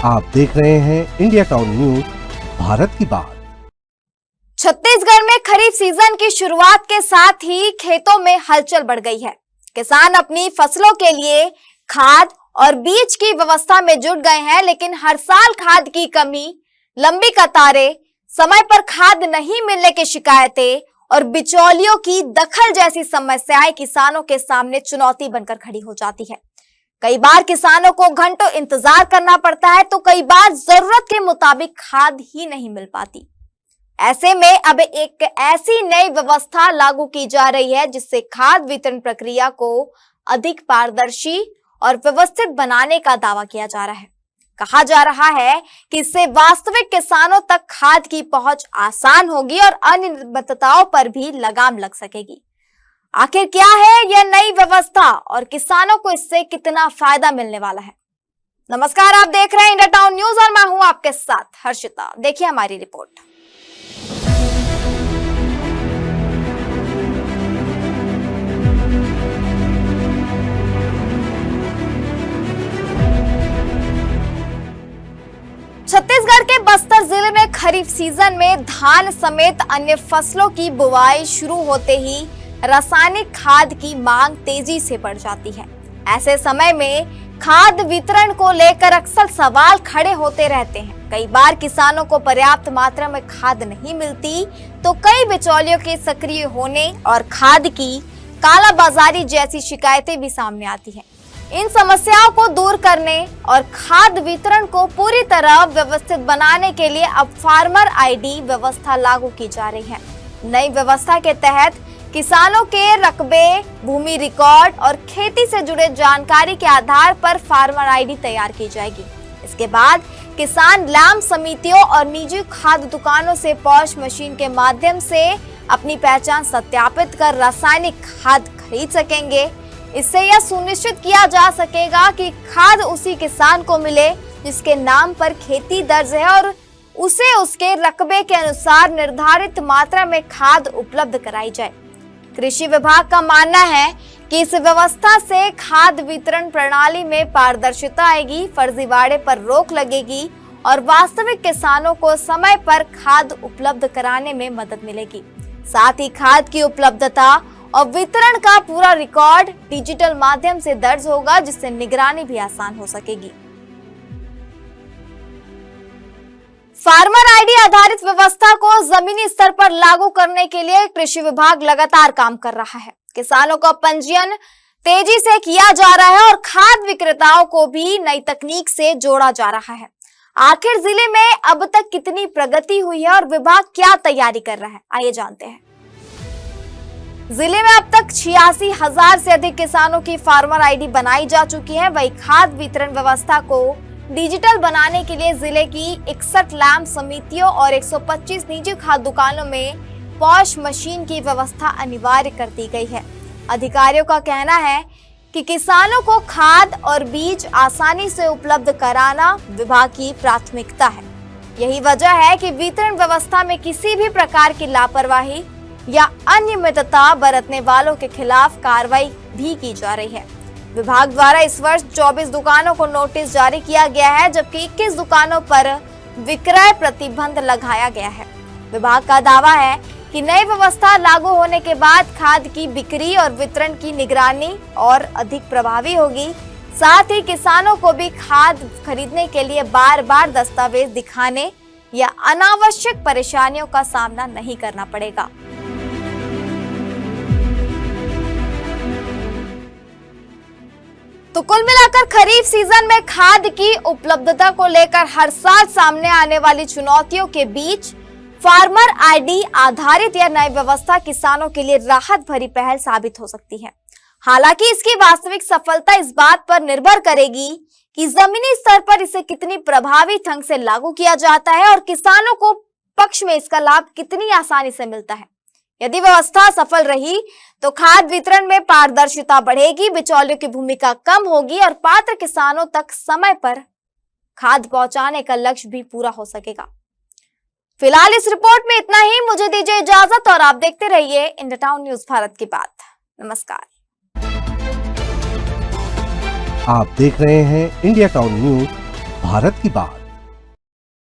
आप देख रहे हैं इंडिया टाउन न्यूज, भारत की बात। छत्तीसगढ़ में खरीफ सीजन की शुरुआत के साथ ही खेतों में हलचल बढ़ गई है। किसान अपनी फसलों के लिए खाद और बीज की व्यवस्था में जुट गए हैं, लेकिन हर साल खाद की कमी, लंबी कतारें, समय पर खाद नहीं मिलने की शिकायतें और बिचौलियों की दखल जैसी समस्याएं किसानों के सामने चुनौती बनकर खड़ी हो जाती है। कई बार किसानों को घंटों इंतजार करना पड़ता है, तो कई बार जरूरत के मुताबिक खाद ही नहीं मिल पाती। ऐसे में अब एक ऐसी नई व्यवस्था लागू की जा रही है जिससे खाद वितरण प्रक्रिया को अधिक पारदर्शी और व्यवस्थित बनाने का दावा किया जा रहा है। कहा जा रहा है कि इससे वास्तविक किसानों तक खाद की पहुंच आसान होगी और अनियमितताओं पर भी लगाम लग सकेगी। आखिर क्या है यह नई व्यवस्था और किसानों को इससे कितना फायदा मिलने वाला है? नमस्कार, आप देख रहे हैं इंडिया टाउन न्यूज और मैं हूं आपके साथ हर्षिता। देखिए हमारी रिपोर्ट। छत्तीसगढ़ के बस्तर जिले में खरीफ सीजन में धान समेत अन्य फसलों की बुवाई शुरू होते ही रासायनिक खाद की मांग तेजी से बढ़ जाती है। ऐसे समय में खाद वितरण को लेकर अक्सर सवाल खड़े होते रहते हैं। कई बार किसानों को पर्याप्त मात्रा में खाद नहीं मिलती, तो कई बिचौलियों के सक्रिय होने और खाद की कालाबाजारी जैसी शिकायतें भी सामने आती हैं। इन समस्याओं को दूर करने और खाद वितरण को पूरी तरह व्यवस्थित बनाने के लिए अब फार्मर आईडी व्यवस्था लागू की जा रही है। नई व्यवस्था के तहत किसानों के रकबे, भूमि रिकॉर्ड और खेती से जुड़े जानकारी के आधार पर फार्मर आईडी तैयार की जाएगी। इसके बाद किसान लैंप समितियों और निजी खाद दुकानों से पॉश मशीन के माध्यम से अपनी पहचान सत्यापित कर रासायनिक खाद खरीद सकेंगे। इससे यह सुनिश्चित किया जा सकेगा कि खाद उसी किसान को मिले जिसके नाम पर खेती दर्ज है और उसे उसके रकबे के अनुसार निर्धारित मात्रा में खाद उपलब्ध कराई जाए। कृषि विभाग का मानना है कि इस व्यवस्था से खाद वितरण प्रणाली में पारदर्शिता आएगी, फर्जीवाड़े पर रोक लगेगी और वास्तविक किसानों को समय पर खाद उपलब्ध कराने में मदद मिलेगी। साथ ही खाद की उपलब्धता और वितरण का पूरा रिकॉर्ड डिजिटल माध्यम से दर्ज होगा, जिससे निगरानी भी आसान हो सकेगी। फार्मर आईडी आधारित व्यवस्था को जमीनी स्तर पर लागू करने के लिए कृषि विभाग लगातार काम कर रहा है। किसानों का पंजीयन तेजी से किया जा रहा है और खाद विक्रेताओं को भी नई तकनीक से जोड़ा जा रहा है। आखिर जिले में अब तक कितनी प्रगति हुई है और विभाग क्या तैयारी कर रहा है, आइए जानते हैं। जिले में अब तक 86,000 से अधिक किसानों की फार्मर आईडी बनाई जा चुकी है। वही खाद वितरण व्यवस्था को डिजिटल बनाने के लिए जिले की 61 लैंप समितियों और 125 निजी खाद दुकानों में पॉश मशीन की व्यवस्था अनिवार्य कर दी गई है। अधिकारियों का कहना है कि किसानों को खाद और बीज आसानी से उपलब्ध कराना विभाग की प्राथमिकता है। यही वजह है कि वितरण व्यवस्था में किसी भी प्रकार की लापरवाही या अनियमितता बरतने वालों के खिलाफ कार्रवाई भी की जा रही है। विभाग द्वारा इस वर्ष 24 दुकानों को नोटिस जारी किया गया है, जबकि 21 दुकानों पर विक्रय प्रतिबंध लगाया गया है। विभाग का दावा है कि नई व्यवस्था लागू होने के बाद खाद की बिक्री और वितरण की निगरानी और अधिक प्रभावी होगी। साथ ही किसानों को भी खाद खरीदने के लिए बार बार दस्तावेज दिखाने या अनावश्यक परेशानियों का सामना नहीं करना पड़ेगा। तो कुल मिलाकर खरीफ सीजन में खाद की उपलब्धता को लेकर हर साल सामने आने वाली चुनौतियों के बीच फार्मर आईडी आधारित यह नई व्यवस्था किसानों के लिए राहत भरी पहल साबित हो सकती है। हालांकि इसकी वास्तविक सफलता इस बात पर निर्भर करेगी कि जमीनी स्तर पर इसे कितनी प्रभावी ढंग से लागू किया जाता है और किसानों को पक्ष में इसका लाभ कितनी आसानी से मिलता है। यदि व्यवस्था सफल रही तो खाद वितरण में पारदर्शिता बढ़ेगी, बिचौलियों की भूमिका कम होगी और पात्र किसानों तक समय पर खाद पहुंचाने का लक्ष्य भी पूरा हो सकेगा। फिलहाल इस रिपोर्ट में इतना ही। मुझे दीजिए इजाजत और आप देखते रहिए इंडिया टाउन न्यूज, भारत की बात। नमस्कार। आप देख रहे हैं इंडिया टाउन न्यूज, भारत की बात।